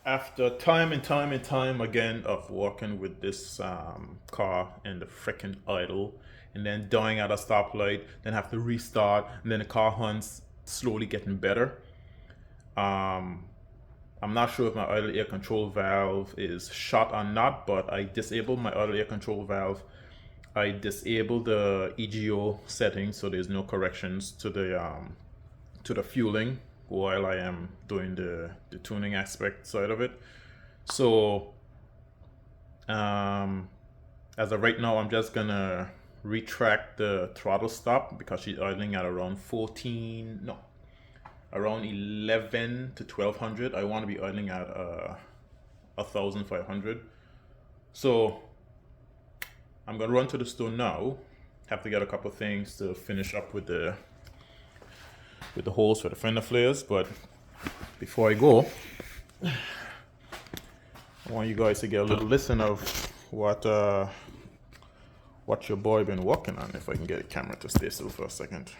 After time and time and time again of working with this car in the freaking idle, and then dying at a stoplight, then have to restart, and then the car hunts slowly getting better. Um, I'm not sure if my idle air control valve is shot or not, but I disabled my idle air control valve. I disabled the EGO settings, so there's no corrections to the fueling while I am doing the tuning aspect side of it. So as of right now, I'm just gonna retract the throttle stop because she's idling at around 14, no, around 11 to 1200. I want to be idling at 1500. So I'm gonna run to the store now. Have to get a couple of things to finish up with the holes for the fender flares, but before I go, I want you guys to get a little listen of what your boy been working on. If I can get a camera to stay still for a second.